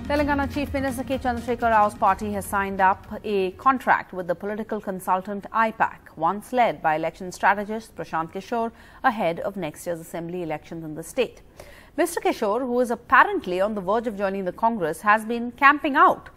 Telangana Chief Minister K. Chandrasekhar Rao's party has signed up a contract with the political consultant I-PAC, once led by election strategist Prashant Kishore, ahead of next year's assembly elections in the state. Mr. Kishore, who is apparently on the verge of joining the Congress, has been camping out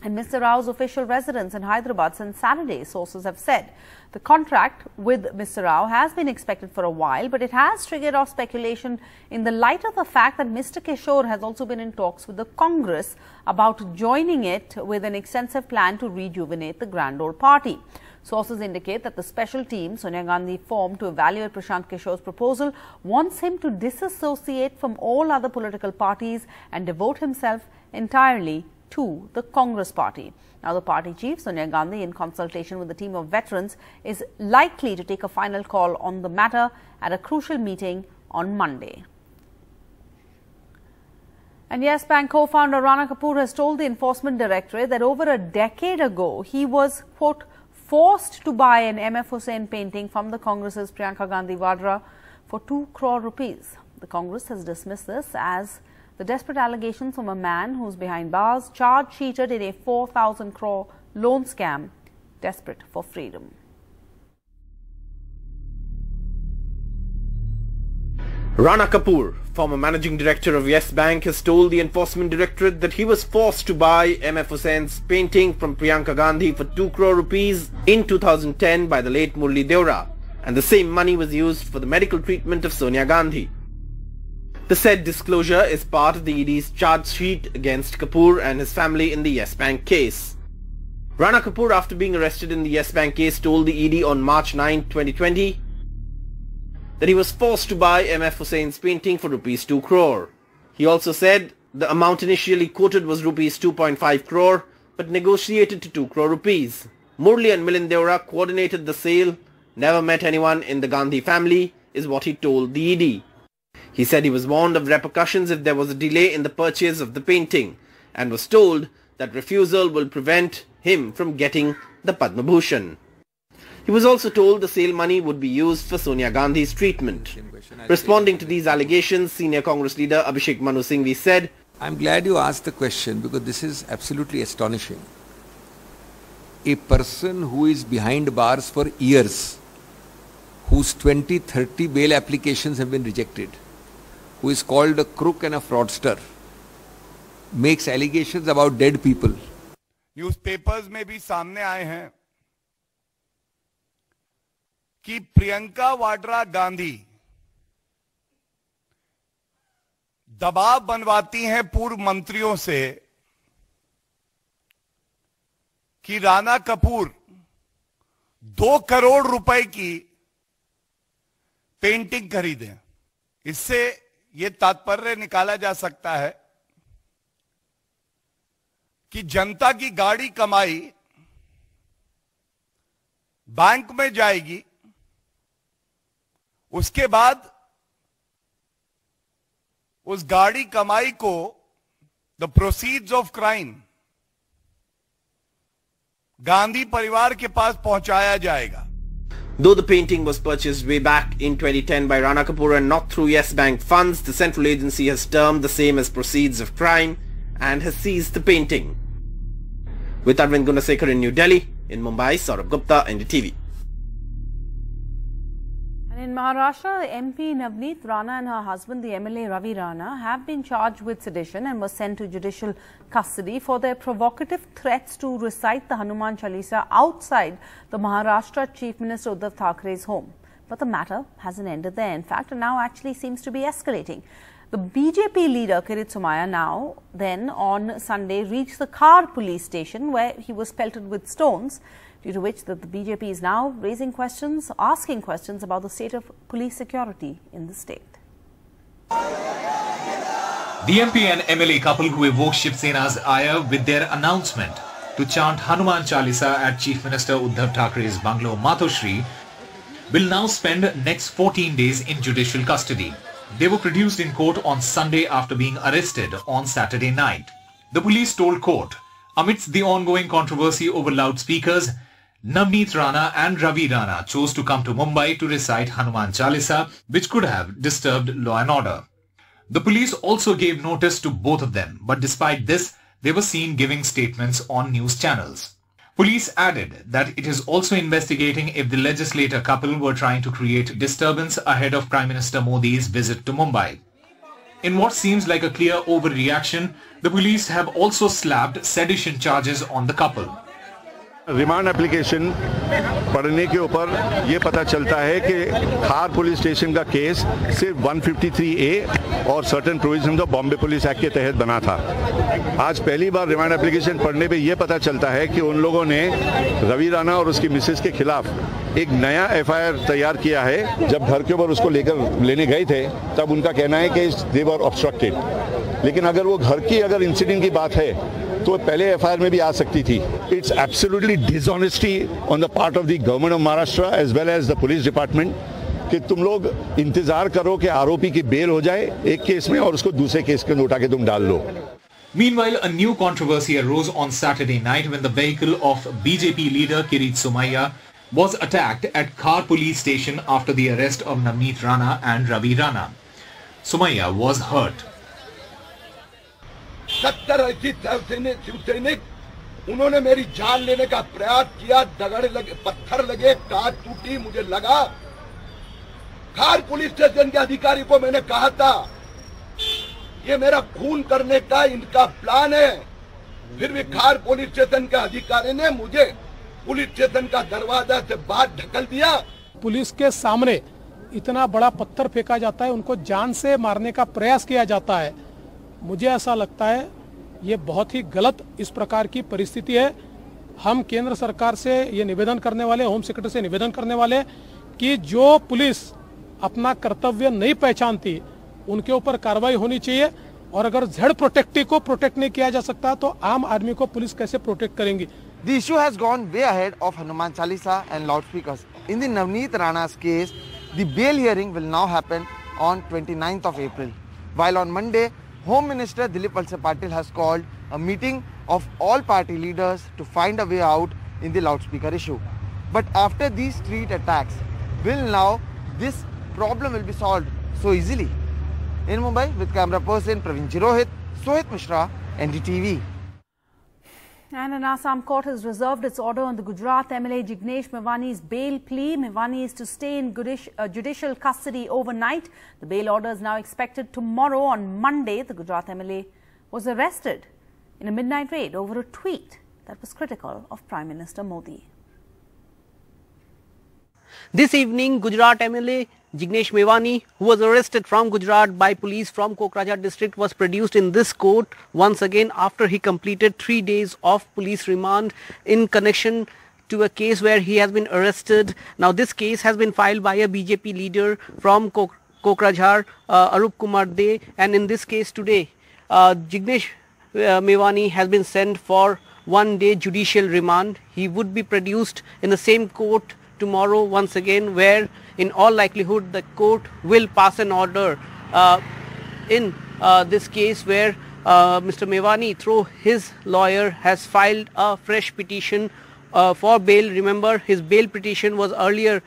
in Mr. Rao's official residence in Hyderabad since Saturday, sources have said. The contract with Mr. Rao has been expected for a while, but it has triggered off speculation in the light of the fact that Mr. Kishore has also been in talks with the Congress about joining it with an extensive plan to rejuvenate the grand old party. Sources indicate that the special team Sonia Gandhi formed to evaluate Prashant Kishore's proposal wants him to disassociate from all other political parties and devote himself entirely to the Congress party. Now, the party chief, Sonia Gandhi, in consultation with a team of veterans, is likely to take a final call on the matter at a crucial meeting on Monday. And Yes Bank co-founder Rana Kapoor has told the Enforcement Directorate that over a decade ago, he was, quote, forced to buy an M.F. Hussain painting from the Congress's Priyanka Gandhi Vadra for 2 crore rupees. The Congress has dismissed this as the desperate allegations from a man who's behind bars, charge-sheeted in a 4,000 crore loan scam, desperate for freedom. Rana Kapoor, former managing director of Yes Bank, has told the Enforcement Directorate that he was forced to buy M.F. Hussain's painting from Priyanka Gandhi for 2 crore rupees in 2010 by the late Murli Deora, and the same money was used for the medical treatment of Sonia Gandhi. The said disclosure is part of the ED's charge sheet against Kapoor and his family in the Yes Bank case. Rana Kapoor, after being arrested in the Yes Bank case, told the ED on March 9, 2020 that he was forced to buy M.F. Hussain's painting for rupees 2 crore. He also said the amount initially quoted was rupees 2.5 crore but negotiated to 2 crore rupees. Murli and Milind Deora coordinated the sale, never met anyone in the Gandhi family, is what he told the ED. He said he was warned of repercussions if there was a delay in the purchase of the painting and was told that refusal will prevent him from getting the Padma Bhushan. He was also told the sale money would be used for Sonia Gandhi's treatment. Responding to these allegations, senior Congress leader Abhishek Manu Singhvi said, "I'm glad you asked the question because this is absolutely astonishing. A person who is behind bars for years, whose 20-30 bail applications have been rejected, who is called a crook and a fraudster, makes allegations about dead people." Newspapers में भी सामने आए हैं कि प्रियंका वाड्रा गांधी दबाव बनवाती हैं पूर्व मंत्रियों से कि राणा कपूर 2 करोड़ रुपए की पेंटिंग खरीदें। इससे ये तात्पर्य निकाला जा सकता है कि जनता की गाड़ी कमाई बैंक में जाएगी, उसके बाद उस गाड़ी कमाई को the proceeds of crime Gandhi परिवार के पास पहुंचाया जाएगा. Though the painting was purchased way back in 2010 by Rana Kapoor and not through Yes Bank funds, the central agency has termed the same as proceeds of crime and has seized the painting. With Arvind Gunasekar in New Delhi, in Mumbai, Saurabh Gupta, NDTV. And in Maharashtra, the MP Navneet Rana and her husband, the MLA Ravi Rana, have been charged with sedition and were sent to judicial custody for their provocative threats to recite the Hanuman Chalisa outside the Maharashtra Chief Minister Uddhav Thackeray's home. But the matter hasn't ended there. In fact, it now actually seems to be escalating. The BJP leader Kirit Somaiya then on Sunday reached the Khar police station where he was pelted with stones, due to which the BJP is now raising questions, asking questions about the state of police security in the state. The MP and MLA couple who evoked Shiv Sena's ire with their announcement to chant Hanuman Chalisa at Chief Minister Uddhav Thackeray's bungalow Matoshri will now spend next 14 days in judicial custody. They were produced in court on Sunday after being arrested on Saturday night. The police told court, amidst the ongoing controversy over loudspeakers, Navneet Rana and Ravi Rana chose to come to Mumbai to recite Hanuman Chalisa, which could have disturbed law and order. The police also gave notice to both of them, but despite this, they were seen giving statements on news channels. Police added that it is also investigating if the legislator couple were trying to create disturbance ahead of Prime Minister Modi's visit to Mumbai. In what seems like a clear overreaction, the police have also slapped sedition charges on the couple. Remand application पढ़ने के ऊपर ये पता चलता है कि खार police station का केस सिर्फ 153A और certain provision of Bombay police act के तहत बना था। आज पहली बार रिमांड एप्लीकेशन पढ़ने पे ये पता चलता है कि उन लोगों ने रवि राणा और उसकी मिसेस के खिलाफ एक नया FIR तैयार किया है। जब घर के ऊपर उसको लेने गए थे तब उनका कहना है कि दे वर ऑब्स्ट्रक्टेड, लेकिन अगर वो घर की इंसिडेंट की बात है तो पहले FIR में भी आ सकती थी। It's absolutely dishonesty on the part of the government of Maharashtra as well as the police department कि तुम लोग इंतजार करो कि आरोपी की बेल हो जाए एक केस में और उसको दूसरे केस के अंदर उठा के तुम डाल लो। Meanwhile, a new controversy arose on Saturday night when the vehicle of BJP leader Kirit Somaiya was attacked at Khar police station after the arrest of Navneet Rana and Ravi Rana. Somaiya was hurt. 70 ऐसी शिवसैनिक उन्होंने मेरी जान लेने का प्रयास किया, दगड़ लगे, पत्थर लगे, कार टूटी, मुझे लगा। खार पुलिस स्टेशन के अधिकारी को मैंने कहा था ये मेरा खून करने का इनका प्लान है, फिर भी खार पुलिस स्टेशन के अधिकारी ने मुझे पुलिस स्टेशन का दरवाजा से बाहर ढकल दिया। पुलिस के सामने इतना बड़ा पत्थर फेंका जाता है, उनको जान से मारने का प्रयास किया जाता है। मुझे ऐसा लगता है ये बहुत ही गलत इस प्रकार की परिस्थिति है। हम केंद्र सरकार से ये निवेदन करने वाले, होम सेक्रेटरी से निवेदन करने वाले कि जो पुलिस अपना कर्तव्य नहीं पहचानती उनके ऊपर कार्रवाई होनी चाहिए, और अगर जेड प्रोटेक्टी को प्रोटेक्ट नहीं किया जा सकता तो आम आदमी को पुलिस कैसे प्रोटेक्ट करेंगी। The issue has gone way ahead of Hanuman Chalisa and loudspeakers. In the Navneet Rana's case, the bail hearing will now happen on 29th of April, while on Monday, Home Minister Dilip Valse Patil has called a meeting of all party leaders to find a way out in the loudspeaker issue. But after these street attacks, will now this problem will be solved so easily? In Mumbai, with camera person Praveen Jirohit, Sohit Mishra, NDTV. And an Assam court has reserved its order on the Gujarat MLA Jignesh Mewani's bail plea. Mewani is to stay in judicial custody overnight. The bail order is now expected tomorrow. On Monday, the Gujarat MLA was arrested in a midnight raid over a tweet that was critical of Prime Minister Modi. This evening, Gujarat MLA Jignesh Mewani, who was arrested from Gujarat by police from Kokrajhar district, was produced in this court once again after he completed 3 days of police remand in connection to a case where he has been arrested. Now this case has been filed by a BJP leader from Kokrajhar, Arup Kumar De, and in this case today, Jignesh Mewani has been sent for 1-day judicial remand. He would be produced in the same court tomorrow once again, where in all likelihood the court will pass an order in this case where Mr. Mewani through his lawyer has filed a fresh petition for bail. Remember, his bail petition was earlier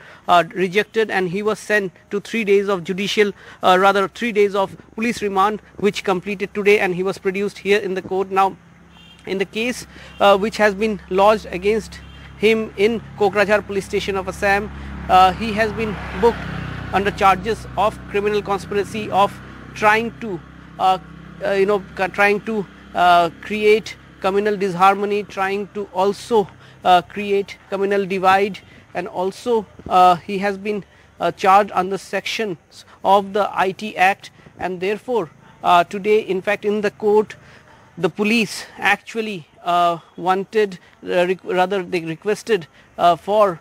rejected and he was sent to 3 days of 3 days of police remand, which completed today, and he was produced here in the court. Now in the case which has been lodged against him in Kokrajhar police station of Assam, he has been booked under charges of criminal conspiracy of trying to create communal disharmony, trying to also create communal divide, and also he has been charged under sections of the IT Act, and therefore today in fact in the court the police actually they requested for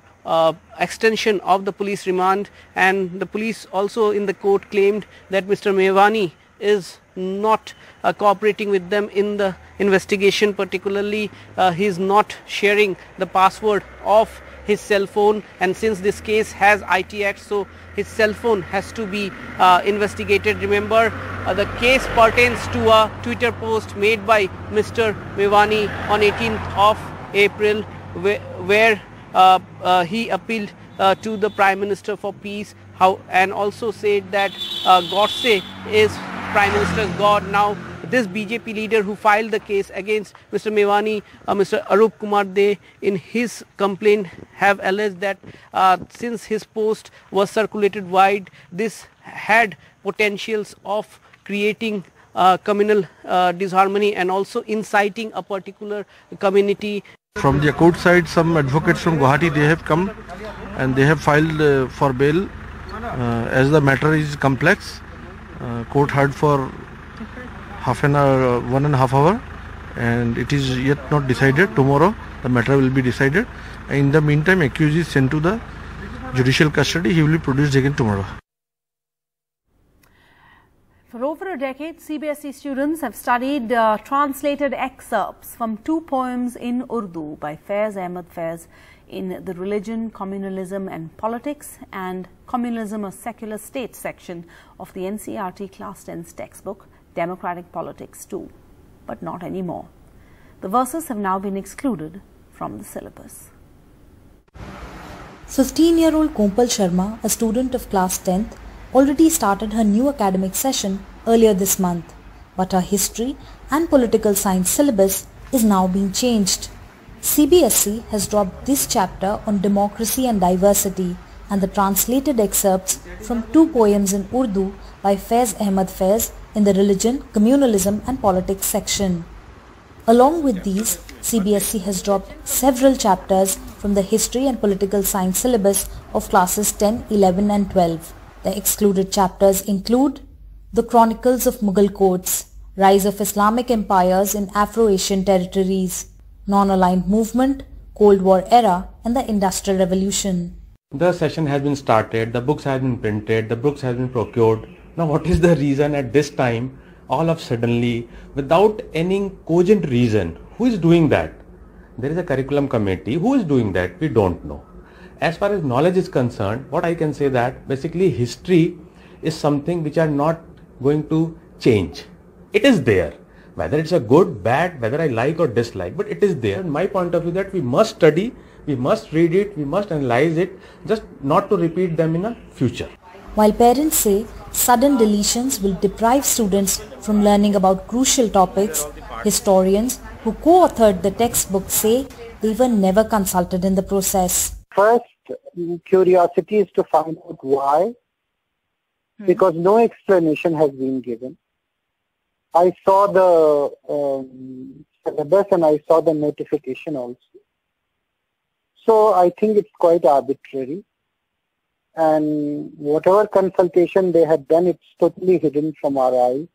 extension of the police remand, and the police also in the court claimed that Mr. Mewani is not cooperating with them in the investigation. Particularly he is not sharing the password of his cell phone, and since this case has IT Act, so his cell phone has to be investigated. Remember, the case pertains to a Twitter post made by Mr. Mewani on 18th of April where he appealed to the Prime Minister for peace, and also said that Godse is Prime Minister's God. Now this BJP leader who filed the case against Mr. Mewani, Mr. Arup Kumar De, in his complaint have alleged that since his post was circulated wide, this had potentials of creating communal disharmony and also inciting a particular community. From the court side, some advocates from Guwahati, they have come and they have filed for bail. As the matter is complex, court heard for half an hour, 1.5 hours, and it is yet not decided. Tomorrow the matter will be decided. In the meantime, accused is sent to the judicial custody. He will be produced again tomorrow. For over a decade, CBSE students have studied translated excerpts from 2 poems in Urdu by Faiz Ahmed Faiz in the Religion, Communalism and Politics and Communalism, a Secular State section of the NCERT Class 10's textbook, Democratic Politics 2. But not anymore. The verses have now been excluded from the syllabus. 15-year-old Kompal Sharma, a student of class 10th, already started her new academic session earlier this month, but her history and political science syllabus is now being changed. CBSE has dropped this chapter on democracy and diversity and the translated excerpts from 2 poems in Urdu by Faiz Ahmed Faiz in the Religion, Communalism and Politics section. Along with these, CBSE has dropped several chapters from the history and political science syllabus of classes 10, 11 and 12. The excluded chapters include The Chronicles of Mughal Courts, Rise of Islamic Empires in Afro-Asian Territories, Non-Aligned Movement, Cold War Era and the Industrial Revolution. The session has been started, the books have been printed, the books have been procured. Now what is the reason at this time, all of suddenly, without any cogent reason, who is doing that? There is a curriculum committee, who is doing that? We don't know. As far as knowledge is concerned, what I can say that basically history is something which are not going to change. It is there. Whether it's a good, bad, whether I like or dislike, but it is there. In my point of view that we must study, we must read it, we must analyze it, just not to repeat them in the future. While parents say sudden deletions will deprive students from learning about crucial topics, historians who co-authored the textbook say they were never consulted in the process. First, curiosity is to find out why, because no explanation has been given. I saw the syllabus and I saw the notification also. So I think it's quite arbitrary. And whatever consultation they had done, it's totally hidden from our eyes.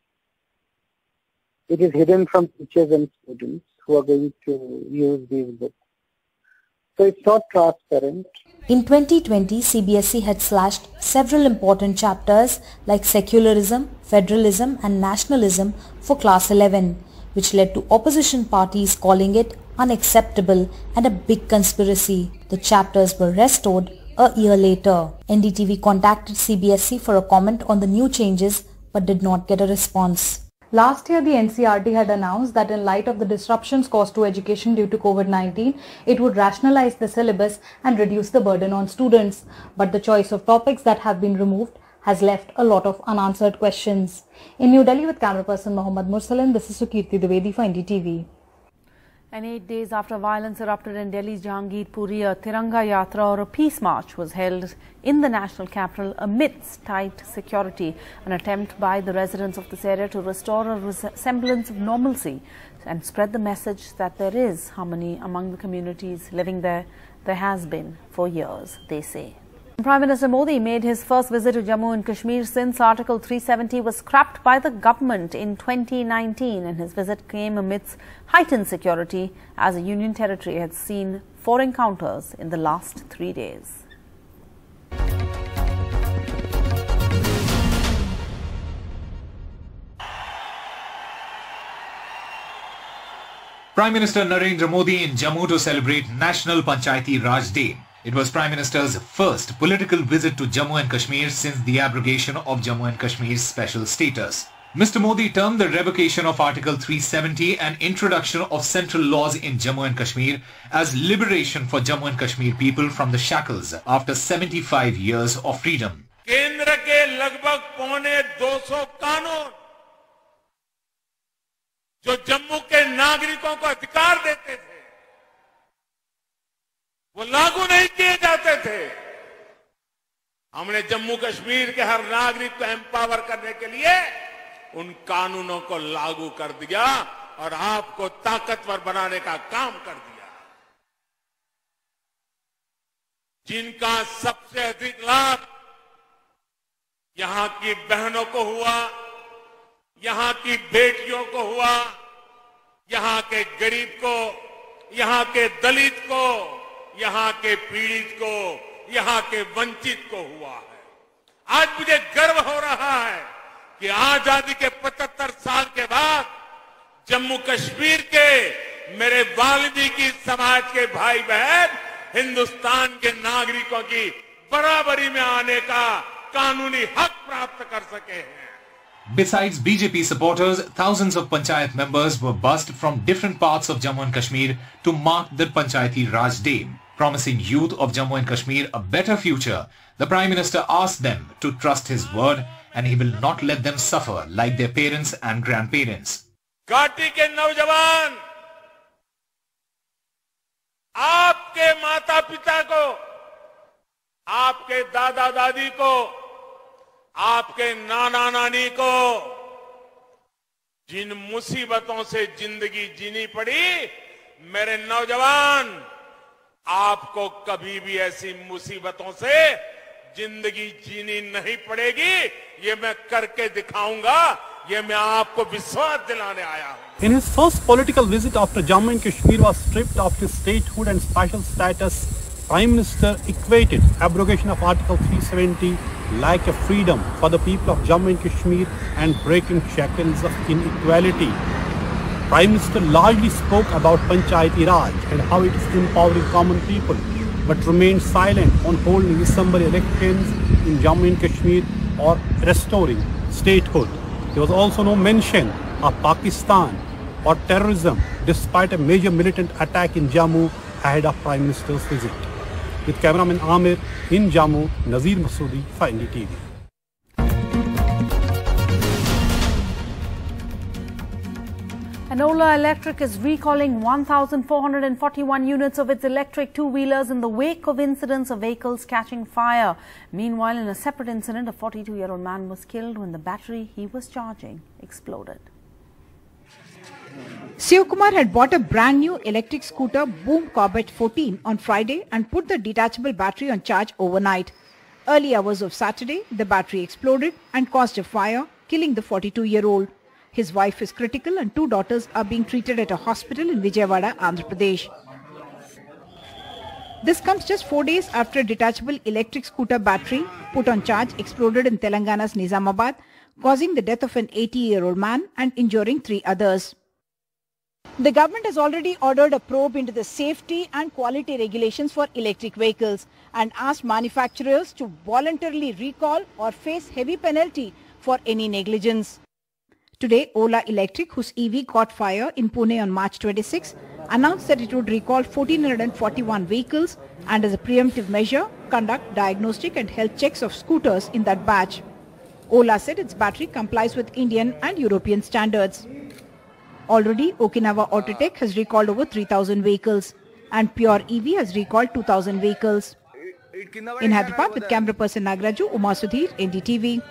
It is hidden from teachers and students who are going to use these books. So it's not transparent. In 2020, CBSE had slashed several important chapters like secularism, federalism and nationalism for class 11, which led to opposition parties calling it unacceptable and a big conspiracy. The chapters were restored a year later. NDTV contacted CBSE for a comment on the new changes but did not get a response. Last year, the NCERT had announced that in light of the disruptions caused to education due to COVID-19, it would rationalize the syllabus and reduce the burden on students. But the choice of topics that have been removed has left a lot of unanswered questions. In New Delhi with camera person Mohammad Mursalan, this is Sukirti Dwivedi for NDTV. And 8 days after violence erupted in Delhi's Jahangirpuri, a Tiranga Yatra or a peace march was held in the national capital amidst tight security, an attempt by the residents of this area to restore a semblance of normalcy and spread the message that there is harmony among the communities living there. There has been for years, they say. Prime Minister Modi made his first visit to Jammu and Kashmir since Article 370 was scrapped by the government in 2019, and his visit came amidst heightened security as the Union Territory had seen 4 encounters in the last 3 days. Prime Minister Narendra Modi in Jammu to celebrate National Panchayati Raj Day. It was Prime Minister's first political visit to Jammu and Kashmir since the abrogation of Jammu and Kashmir's special status. Mr. Modi termed the revocation of Article 370 and introduction of central laws in Jammu and Kashmir as liberation for Jammu and Kashmir people from the shackles after 75 years of freedom. केंद्र के लगभग 250 कानून जो जम्मू के नागरिकों को अधिकार देते थे वो लागू नहीं किए जाते थे। हमने जम्मू कश्मीर के हर नागरिक को एम्पावर करने के लिए उन कानूनों को लागू कर दिया और आपको ताकतवर बनाने का काम कर दिया। जिनका सबसे अधिक लाभ यहां की बहनों को हुआ, यहां की बेटियों को हुआ, यहां के गरीब को, यहां के दलित को, यहां के पीड़ित को, यहां के वंचित को हुआ है। आज मुझे गर्व हो रहा है कि आजादी के 75 साल के बाद जम्मू कश्मीर के मेरे वाल्मीकि समाज के भाई बहन हिंदुस्तान के नागरिकों की बराबरी में आने का कानूनी हक प्राप्त कर सके हैं। Besides BJP supporters, thousands of Panchayat members were bussed from different parts of Jammu and Kashmir to mark the Panchayati Raj Day. Promising youth of Jammu and Kashmir a better future, the Prime Minister asked them to trust his word and he will not let them suffer like their parents and grandparents. घाटी के नौजवान आपके माता पिता को, आपके दादा दादी को, आपके नाना नानी को जिन मुसीबतों से जिंदगी जीनी पड़ी, मेरे नौजवान आपको कभी भी ऐसी मुसीबतों से जिंदगी जीनी नहीं पड़ेगी। ये मैं करके दिखाऊंगा, ये मैं आपको विश्वास दिलाने आया हूं। In his first political visit after Jammu and Kashmir was stripped of his statehood and special status, Prime Minister equated abrogation of Article 370 like a freedom for the people of Jammu and Kashmir and breaking shackles of inequality. Prime Minister largely spoke about Panchayati Raj and how it is empowering common people, but remained silent on holding assembly elections in Jammu and Kashmir or restoring statehood. There was also no mention of Pakistan or terrorism despite a major militant attack in Jammu ahead of Prime Minister's visit. With cameraman Amir in Jammu, Nazir Masoodi for NDTV. And Ola Electric is recalling 1,441 units of its electric two-wheelers in the wake of incidents of vehicles catching fire. Meanwhile, in a separate incident, a 42-year-old man was killed when the battery he was charging exploded. Sivkumar had bought a brand new electric scooter Boom Corbett 14 on Friday and put the detachable battery on charge overnight. Early hours of Saturday, the battery exploded and caused a fire, killing the 42-year-old. His wife is critical and two daughters are being treated at a hospital in Vijayawada, Andhra Pradesh. This comes just 4 days after a detachable electric scooter battery put on charge exploded in Telangana's Nizamabad, causing the death of an 80-year-old man and injuring 3 others. The government has already ordered a probe into the safety and quality regulations for electric vehicles and asked manufacturers to voluntarily recall or face heavy penalty for any negligence. Today, Ola Electric, whose EV caught fire in Pune on March 26, announced that it would recall 1,441 vehicles and as a preemptive measure, conduct diagnostic and health checks of scooters in that batch. Ola said its battery complies with Indian and European standards. Already, Okinawa Autotech has recalled over 3,000 vehicles and Pure EV has recalled 2,000 vehicles. In Hyderabad, with camera person Nagraju, Uma Sudhir, NDTV.